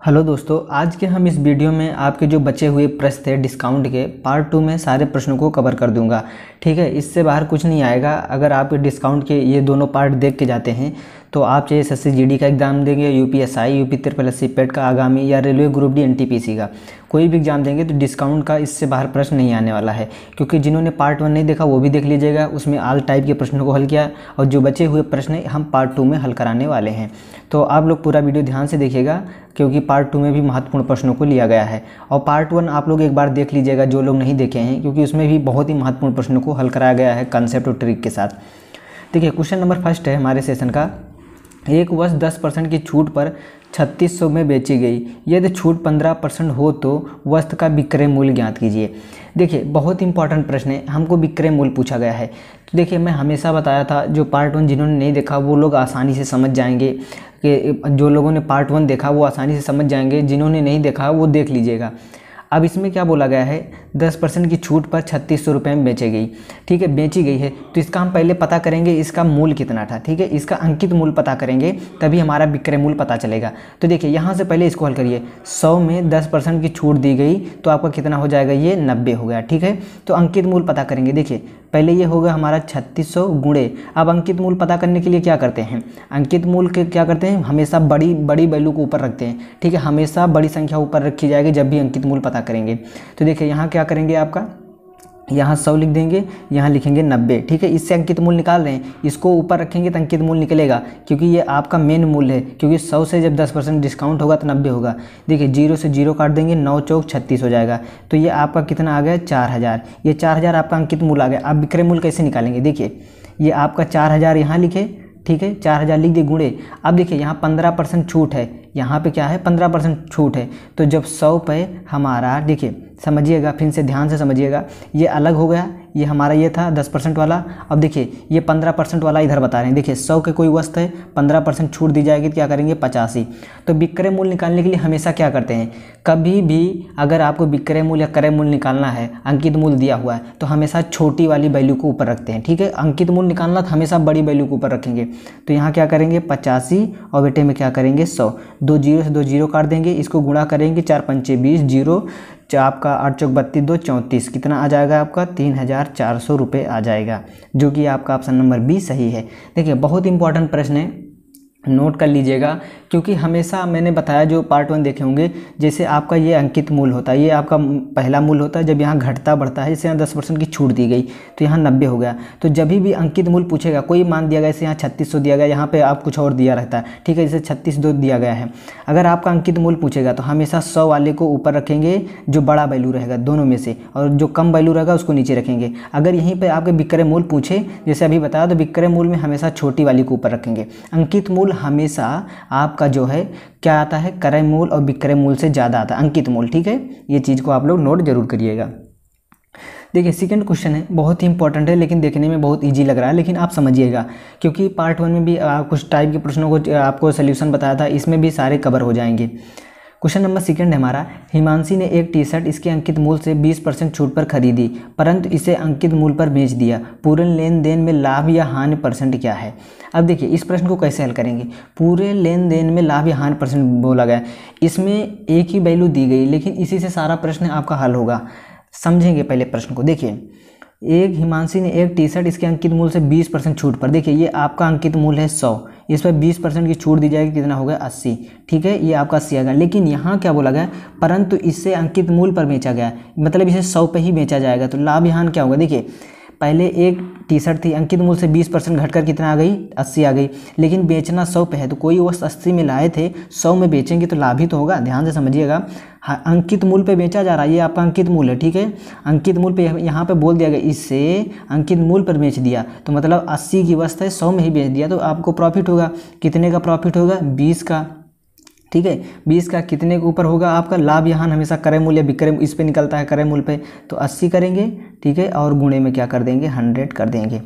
Hello दोस्तों, आज के हम इस वीडियो में आपके जो बचे हुए प्रश्न थे डिस्काउंट के पार्ट 2 में सारे प्रश्नों को कवर कर दूंगा। ठीक है, इससे बाहर कुछ नहीं आएगा। अगर आप डिस्काउंट के ये दोनों पार्ट देख के जाते हैं तो आप चाहे एसएससी जीडी का एग्ज़ाम देंगे, यूपीएसआई, यूपी ट्रिपल पेट का आगामी, या रेलवे ग्रुप डी एनटीपीसी का कोई भी एग्जाम देंगे तो डिस्काउंट का इससे बाहर प्रश्न नहीं आने वाला है। क्योंकि जिन्होंने पार्ट 1 नहीं देखा वो भी देख लीजिएगा, उसमें ऑल टाइप के प्रश्नों को हल किया, और जो बचे हुए प्रश्न हम पार्ट 2 में हल कराने वाले हैं। तो आप लोग पूरा वीडियो ध्यान से देखिएगा, क्योंकि पार्ट 2 में भी महत्वपूर्ण प्रश्नों को लिया गया है। और पार्ट 1 आप लोग एक बार देख लीजिएगा जो लोग नहीं देखे हैं, क्योंकि उसमें भी बहुत ही महत्वपूर्ण प्रश्नों को हल कराया गया है कंसेप्ट और ट्रिक के साथ। देखिए, क्वेश्चन नंबर फर्स्ट है हमारे सेशन का। एक वस्तु 10% की छूट पर 3600 में बेची गई, यदि छूट 15% हो तो वस्तु का विक्रय मूल्य ज्ञात कीजिए। देखिए, बहुत इंपॉर्टेंट प्रश्न है, हमको विक्रय मूल्य पूछा गया है। तो देखिए, मैं हमेशा बताया था जो पार्ट 1 जिन्होंने नहीं देखा वो लोग आसानी से समझ जाएंगे, कि जो लोगों ने पार्ट 1 देखा वो आसानी से समझ जाएंगे, जिन्होंने नहीं देखा वो देख लीजिएगा। अब इसमें क्या बोला गया है, 10% की छूट पर 3600 रुपये में बेची गई। ठीक है, बेची गई है तो इसका हम पहले पता करेंगे इसका मूल्य कितना था। ठीक है, इसका अंकित मूल्य पता करेंगे तभी हमारा विक्रय मूल्य पता चलेगा। तो देखिए, यहाँ से पहले इसको हल करिए। 100 में 10% की छूट दी गई तो आपका कितना हो जाएगा, ये 90 हो गया। ठीक है, तो अंकित मूल्य पता करेंगे। देखिए, पहले ये होगा हमारा 3600 गुणे, अब अंकित मूल्य पता करने के लिए क्या करते हैं, अंकित मूल्य के क्या करते हैं, हमेशा बड़ी वैल्यू को ऊपर रखते हैं। ठीक है, हमेशा बड़ी संख्या ऊपर रखी जाएगी जब भी अंकित मूल्य पता करेंगे। तो देखिए, यहाँ क्या करेंगे, आपका यहाँ 100 लिख देंगे, यहाँ लिखेंगे 90। ठीक है, इससे अंकित मूल्य निकाल रहे हैं, इसको ऊपर रखेंगे तो अंकित मूल्य निकलेगा, क्योंकि ये आपका मेन मूल्य है। क्योंकि 100 से जब 10% डिस्काउंट होगा तो 90 होगा। देखिए, 0 से 0 काट देंगे, 9 चौक 36 हो जाएगा। तो ये आपका कितना आ गया, 4000। ये 4000 आपका अंकित मूल्य आ गया। अब विक्रय मूल्य कैसे निकालेंगे, देखिए ये आपका 4000 यहाँ लिखे, ठीक है, 4000 लिख दिए गुणे। अब देखिए, यहाँ 15% छूट है, यहाँ पे क्या है, 15% छूट है। तो जब 100 पे हमारा, देखिए समझिएगा, फिर से ध्यान से समझिएगा, ये अलग हो गया, ये हमारा ये था 10% वाला। अब देखिए, ये 15% वाला इधर बता रहे हैं। देखिए, 100 के कोई वस्तु है, 15% छूट दी जाएगी तो क्या करेंगे, 85। तो विक्रय मूल्य निकालने के लिए हमेशा क्या करते हैं, कभी भी अगर आपको विक्रय मूल्य या क्रय मूल्य निकालना है, अंकित मूल्य दिया हुआ है, तो हमेशा छोटी वाली वैल्यू को ऊपर रखते हैं। ठीक है, अंकित मूल्य निकालना तो हमेशा बड़ी वैल्यू को ऊपर रखेंगे। तो यहाँ क्या करेंगे, 85, और बेटे में क्या करेंगे, 100। 2 0 से 2 0 काट देंगे, इसको गुणा करेंगे, 4 पंचे 20, 0 आपका 8 चौक 32, 2 34, कितना आ जाएगा आपका, 3400 रुपये आ जाएगा, जो कि आपका ऑप्शन नंबर बी सही है। देखिए, बहुत इंपॉर्टेंट प्रश्न है, नोट कर लीजिएगा, क्योंकि हमेशा मैंने बताया जो पार्ट 1 देखे होंगे, जैसे आपका ये अंकित मूल्य होता है, ये आपका पहला मूल्य होता है। जब यहाँ घटता बढ़ता है, जैसे यहाँ 10% की छूट दी गई तो यहाँ 90 हो गया। तो जब भी अंकित मूल्य पूछेगा, कोई मान दिया गया, जैसे यहाँ 3600 दिया गया, यहाँ पे आप कुछ और दिया रहता है। ठीक है, जैसे 3600 दिया गया है, अगर आपका अंकित मूल्य पूछेगा तो हमेशा 100 वाले को ऊपर रखेंगे, जो बड़ा वैल्यू रहेगा दोनों में से, और जो कम वैल्यू रहेगा उसको नीचे रखेंगे। अगर यहीं पर आपके विक्रय मूल्य पूछे, जैसे अभी बताया, तो विक्रय मूल्य में हमेशा छोटी वाली को ऊपर रखेंगे। अंकित मूल्य हमेशा आपका जो है क्या आता है, क्रय मूल्य और विक्रय मूल्य से ज़्यादा आता है अंकित मूल्य। ठीक है, ये चीज़ को आप लोग नोट जरूर करिएगा। देखिए, सेकंड क्वेश्चन है, बहुत ही इंपॉर्टेंट है, लेकिन देखने में बहुत इजी लग रहा है, लेकिन आप समझिएगा, क्योंकि पार्ट 1 में भी कुछ टाइप के प्रश्नों को आपको सोल्यूशन बताया था, इसमें भी सारे कवर हो जाएंगे। क्वेश्चन नंबर सेकंड है हमारा, हिमांशी ने एक टी शर्ट इसके अंकित मूल्य से 20% छूट पर खरीदी, परंतु इसे अंकित मूल्य पर बेच दिया। पूरे लेन देन में लाभ या हानि परसेंट क्या है। अब देखिए, इस प्रश्न को कैसे हल करेंगे, पूरे लेन देन में लाभ या हानि परसेंट बोला गया, इसमें एक ही वैल्यू दी गई, लेकिन इसी से सारा प्रश्न आपका हल होगा। समझेंगे पहले प्रश्न को। देखिए, एक हिमांशी ने एक टी शर्ट इसके अंकित मूल्य से 20% छूट पर, देखिए ये आपका अंकित मूल्य है 100, इस पर 20% की छूट दी जाएगी, कितना होगा, 80। ठीक है, ये आपका 80 आएगा। लेकिन यहाँ क्या बोला गया, परंतु इससे अंकित मूल्य पर बेचा गया, मतलब इसे 100 पे ही बेचा जाएगा। तो लाभ यहाँ क्या होगा, देखिए पहले एक टी शर्ट थी, अंकित मूल्य से 20% घटकर कितना आ गई, 80 आ गई, लेकिन बेचना 100 पे है, तो कोई वस्तु 80 में लाए थे, 100 में बेचेंगे तो लाभ ही तो होगा। ध्यान से समझिएगा, हाँ, अंकित मूल्य पे बेचा जा रहा है, ये आपका अंकित मूल्य है। ठीक है, अंकित मूल्य पे यहाँ पे बोल दिया गया, इससे अंकित मूल्य पर बेच दिया, तो मतलब 80 की वस्तु है, 100 में ही बेच दिया, तो आपको प्रॉफिट होगा। कितने का प्रॉफिट होगा, 20 का। ठीक है, 20 का कितने के ऊपर होगा आपका लाभ, यहाँ हमेशा क्रय मूल्य विक्रय इस पे निकलता है, क्रय मूल्य पे, तो 80 करेंगे। ठीक है, और गुणे में क्या कर देंगे, 100 कर देंगे।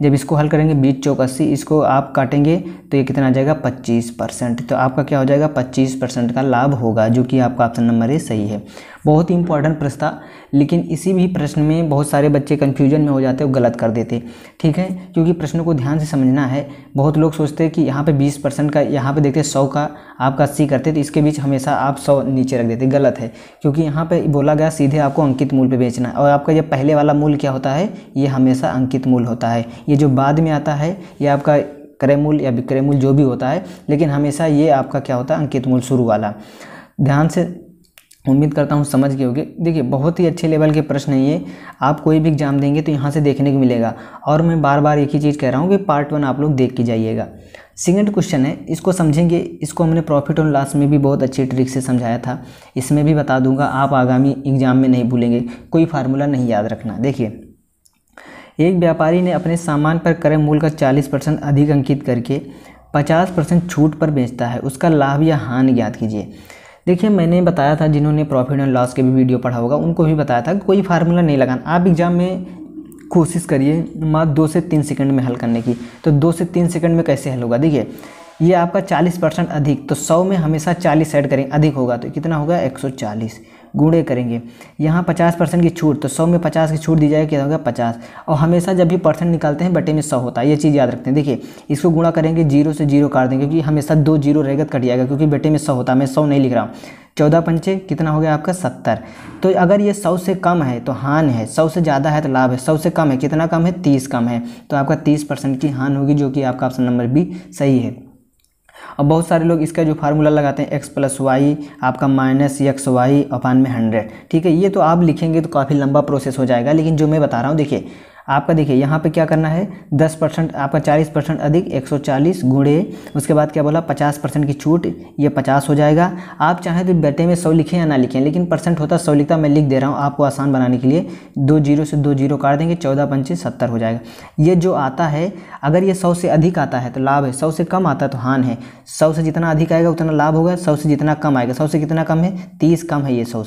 जब इसको हल करेंगे, 20 चौक 80, इसको आप काटेंगे तो ये कितना आ जाएगा, 25%। तो आपका क्या हो जाएगा, 25% का लाभ होगा, जो कि आपका ऑप्शन नंबर ए सही है। बहुत ही इंपॉर्टेंट प्रश्न था, लेकिन इसी भी प्रश्न में बहुत सारे बच्चे कन्फ्यूजन में हो जाते और गलत कर देते। ठीक है, क्योंकि प्रश्न को ध्यान से समझना है। बहुत लोग सोचते हैं कि यहाँ पे 20% का, यहाँ पे देखते 100 का आपका 80 करते, तो इसके बीच हमेशा आप 100 नीचे रख देते। गलत है, क्योंकि यहाँ पे बोला गया सीधे आपको अंकित मूल्य पे बेचना है, और आपका ये पहले वाला मूल्य क्या होता है, ये हमेशा अंकित मूल्य होता है। ये जो बाद में आता है ये आपका क्रय मूल्य या विक्रय मूल्य जो भी होता है, लेकिन हमेशा ये आपका क्या होता है, अंकित मूल्य शुरू वाला। ध्यान से, उम्मीद करता हूँ समझ गए होंगे। देखिए बहुत ही अच्छे लेवल के प्रश्न हैं ये, आप कोई भी एग्जाम देंगे तो यहाँ से देखने को मिलेगा। और मैं बार बार एक ही चीज़ कह रहा हूँ कि पार्ट 1 आप लोग देख के जाइएगा। सेकंड क्वेश्चन है, इसको समझेंगे। इसको हमने प्रॉफिट और लॉस में भी बहुत अच्छी ट्रिक से समझाया था, इसमें भी बता दूंगा, आप आगामी एग्जाम में नहीं भूलेंगे। कोई फार्मूला नहीं याद रखना। देखिए, एक व्यापारी ने अपने सामान पर क्रय मूल्य का 40% अधिक अंकित करके 50% छूट पर बेचता है, उसका लाभ या हानि ज्ञात कीजिए। देखिए मैंने बताया था, जिन्होंने प्रॉफिट एंड लॉस के भी वीडियो पढ़ा होगा उनको भी बताया था कि कोई फार्मूला नहीं लगाना। आप एग्जाम में कोशिश करिए मात्र 2 से 3 सेकंड में हल करने की। तो 2 से 3 सेकंड में कैसे हल होगा? देखिए ये आपका 40% अधिक, तो 100 में हमेशा 40 ऐड करेंगे, अधिक होगा तो कितना होगा 140, गुणे करेंगे। यहाँ 50% की छूट, तो 100 में 50 की छूट दी जाएगी, क्या होगा 50। और हमेशा जब भी परसेंट निकालते हैं बटे में 100 होता है, ये चीज़ याद रखते हैं। देखिए इसको गुणा करेंगे, 0 से 0 काट देंगे, क्योंकि हमेशा 2 0 रहेगा तो कट जाएगा, क्योंकि बटे में 100 होता है। मैं 100 नहीं लिख रहा हूँ। 14 पंचे कितना हो गया आपका 70। तो अगर ये 100 से कम है तो हानि है, 100 से ज़्यादा है तो लाभ है। 100 से कम है, कितना कम है 30 कम है, तो आपका 30% की हानि होगी, जो कि आपका ऑप्शन नंबर बी सही है। और बहुत सारे लोग इसका जो फार्मूला लगाते हैं x + y आपका -xy अपान में 100। ठीक है, ये तो आप लिखेंगे तो काफ़ी लंबा प्रोसेस हो जाएगा, लेकिन जो मैं बता रहा हूँ देखिए आपका, देखिए यहाँ पे क्या करना है, 10% आपका 40% अधिक 140 गुणे, उसके बाद क्या बोला 50% की छूट, ये 50 हो जाएगा। आप चाहें तो बटे में 100 लिखें या ना लिखें, लेकिन परसेंट होता 100 लिखता, मैं लिख दे रहा हूँ आपको आसान बनाने के लिए। 2 0 से 2 0 काट देंगे, 14 पंचे 70 हो जाएगा। ये जो आता है, अगर ये 100 से अधिक आता है तो लाभ है, 100 से कम आता है तो हानि है। 100 से जितना अधिक आएगा उतना लाभ होगा, 100 से जितना कम आएगा, 100 से कितना कम है 30 कम है, ये 100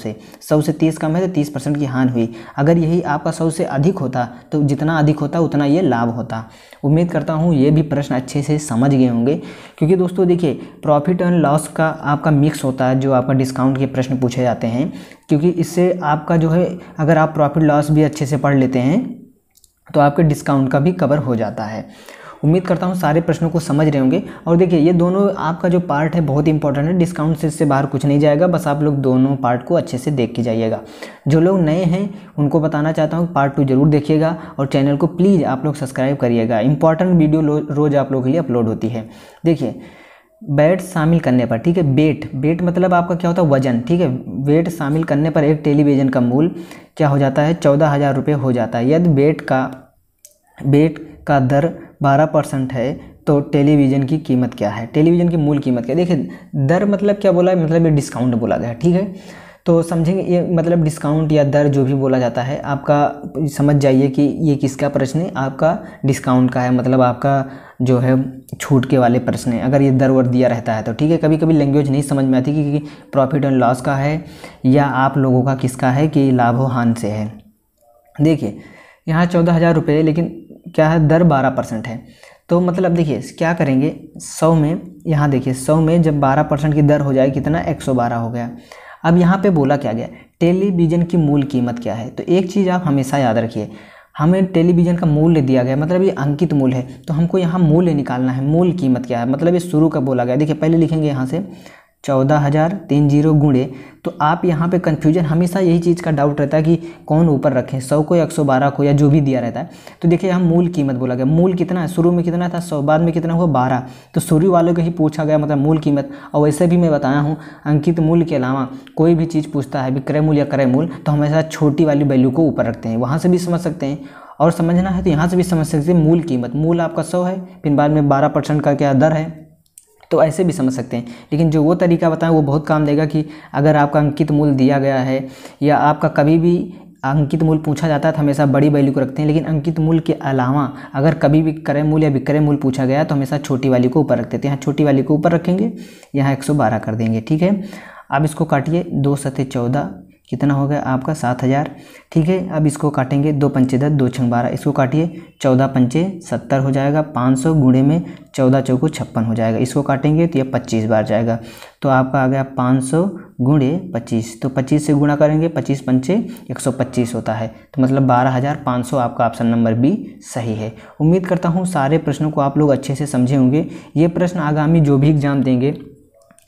से 30 कम है तो 30% की हानि हुई। अगर यही आपका 100 से अधिक होता तो जितना अधिक होता उतना ये लाभ होता। उम्मीद करता हूँ ये भी प्रश्न अच्छे से समझ गए होंगे, क्योंकि दोस्तों देखिए प्रॉफिट एंड लॉस का आपका मिक्स होता है, जो आपका डिस्काउंट के प्रश्न पूछे जाते हैं, क्योंकि इससे आपका जो है, अगर आप प्रॉफिट लॉस भी अच्छे से पढ़ लेते हैं तो आपके डिस्काउंट का भी कवर हो जाता है। उम्मीद करता हूँ सारे प्रश्नों को समझ रहे होंगे। और देखिए ये दोनों आपका जो पार्ट है बहुत इंपॉर्टेंट है, डिस्काउंट से इससे बाहर कुछ नहीं जाएगा, बस आप लोग दोनों पार्ट को अच्छे से देख के जाइएगा। जो लोग नए हैं उनको बताना चाहता हूँ पार्ट 2 जरूर देखिएगा, और चैनल को प्लीज़ आप लोग सब्सक्राइब करिएगा। इंपॉर्टेंट वीडियो रोज़ आप लोगों के लिए अपलोड होती है। देखिए वेट शामिल करने पर, ठीक है, वेट मतलब आपका क्या होता है वजन, ठीक है। वेट शामिल करने पर एक टेलीविज़न का मूल्य क्या हो जाता है 14,000 रुपये हो जाता है। यदि वेट का दर 12% है तो टेलीविज़न की कीमत क्या है, टेलीविज़न की मूल कीमत क्या है। देखिए दर मतलब क्या बोला है, मतलब ये डिस्काउंट बोला गया है, ठीक है। तो समझेंगे ये मतलब डिस्काउंट या दर जो भी बोला जाता है, आपका समझ जाइए कि ये किसका प्रश्न है, आपका डिस्काउंट का है, मतलब आपका जो है छूट के वाले प्रश्न है। अगर ये दर वर दिया रहता है तो ठीक है। कभी कभी लैंग्वेज नहीं समझ में आती कि प्रॉफिट एंड लॉस का है या आप लोगों का किसका है, कि लाभ हानि से है। देखिए यहाँ 14,000 रुपये, लेकिन क्या है दर 12% है, तो मतलब देखिए क्या करेंगे 100 में, यहाँ देखिए 100 में जब 12% की दर हो जाए कितना 112 हो गया। अब यहाँ पे बोला क्या गया, टेलीविज़न की मूल कीमत क्या है। तो एक चीज़ आप हमेशा याद रखिए, हमें टेलीविज़न का मूल्य दिया गया, मतलब ये अंकित मूल्य है, तो हमको यहाँ मूल्य निकालना है, मूल कीमत क्या है, मतलब ये शुरू का बोला गया। देखिए पहले लिखेंगे यहाँ से 14,030 गुणे, तो आप यहाँ पे कन्फ्यूजन हमेशा यही चीज़ का डाउट रहता है कि कौन ऊपर रखें, 100 को या 112 को या जो भी दिया रहता है। तो देखिए यहाँ मूल कीमत बोला गया, मूल कितना है, शुरू में कितना था 100, बाद में कितना हुआ 12, तो शुरू वालों को ही पूछा गया, मतलब मूल कीमत। और वैसे भी मैं बताया हूँ अंकित मूल्य के अलावा कोई भी चीज़ पूछता है विक्रय मूल्य या क्रय मूल्य, तो हमेशा छोटी वाली वैल्यू को ऊपर रखते हैं। वहाँ से भी समझ सकते हैं, और समझना है तो यहाँ से भी समझ सकते हैं। मूल कीमत, मूल आपका 100 है, फिर बाद में 12% का क्या दर है, तो ऐसे भी समझ सकते हैं। लेकिन जो वो तरीका बताएं वो बहुत काम देगा, कि अगर आपका अंकित मूल्य दिया गया है या आपका कभी भी अंकित मूल्य पूछा जाता है तो हमेशा बड़ी वैल्यू को रखते हैं, लेकिन अंकित मूल्य के अलावा अगर कभी भी क्रय मूल्य या विक्रय मूल्य पूछा गया तो हमेशा छोटी वाली को ऊपर रखते थे। यहाँ छोटी वाली को ऊपर रखेंगे, यहाँ 112 कर देंगे, ठीक है। अब इसको काटिए, 2 सते 14 कितना हो गया आपका 7,000, ठीक है। अब इसको काटेंगे, 2 पंचे 10, 2 छंग 12, इसको काटिए, 14 पंचे 70 हो जाएगा, 500 गुणे में 14 चौको 56 हो जाएगा। इसको काटेंगे तो ये 25 बार जाएगा, तो आपका आ गया 500 गुणे 25, तो 25 से गुणा करेंगे, 25 पंचे 125 होता है, तो मतलब 12,500 आपका ऑप्शन नंबर बी सही है। उम्मीद करता हूँ सारे प्रश्नों को आप लोग अच्छे से समझे होंगे। ये प्रश्न आगामी जो भी एग्ज़ाम देंगे,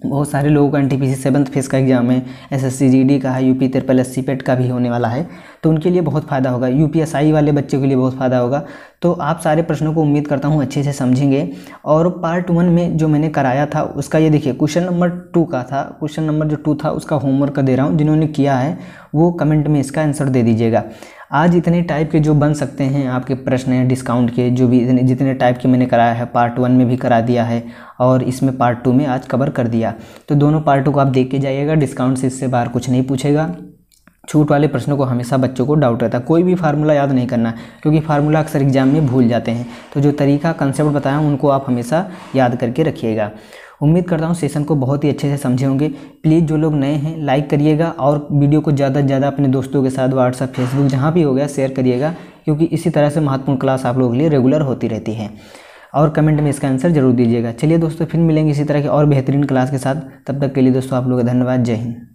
बहुत सारे लोगों का एनटीपीसी 7th फेज़ का एग्ज़ाम है, एसएससी जीडी का है, यूपी SSC पेट का भी होने वाला है, तो उनके लिए बहुत फ़ायदा होगा, यूपीएसआई वाले बच्चों के लिए बहुत फ़ायदा होगा। तो आप सारे प्रश्नों को उम्मीद करता हूँ अच्छे से समझेंगे। और पार्ट 1 में जो मैंने कराया था उसका ये देखिए क्वेश्चन नंबर 2 का था, क्वेश्चन नंबर जो 2 था उसका होमवर्क दे रहा हूँ, जिन्होंने किया है वो कमेंट में इसका आंसर दे दीजिएगा। आज इतने टाइप के जो बन सकते हैं आपके प्रश्न हैं डिस्काउंट के, जो भी जितने टाइप के मैंने कराया है, पार्ट 1 में भी करा दिया है और इसमें पार्ट 2 में आज कवर कर दिया। तो दोनों पार्टों को आप देख के जाइएगा, डिस्काउंट से इससे बाहर कुछ नहीं पूछेगा। छूट वाले प्रश्नों को हमेशा बच्चों को डाउट रहता है, कोई भी फार्मूला याद नहीं करना, क्योंकि फार्मूला अक्सर एग्जाम में भूल जाते हैं। तो जो तरीका कंसेप्ट बताया उनको आप हमेशा याद करके रखिएगा। उम्मीद करता हूँ सेशन को बहुत ही अच्छे से समझे होंगे। प्लीज़ जो लोग नए हैं लाइक करिएगा और वीडियो को ज़्यादा से ज़्यादा अपने दोस्तों के साथ व्हाट्सएप फेसबुक जहाँ भी हो गया शेयर करिएगा, क्योंकि इसी तरह से महत्वपूर्ण क्लास आप लोगों के लिए रेगुलर होती रहती है। और कमेंट में इसका आंसर जरूर दीजिएगा। चलिए दोस्तों, फिर मिलेंगे इसी तरह के और बेहतरीन क्लास के साथ। तब तक के लिए दोस्तों आप लोगों का धन्यवाद। जय हिंद।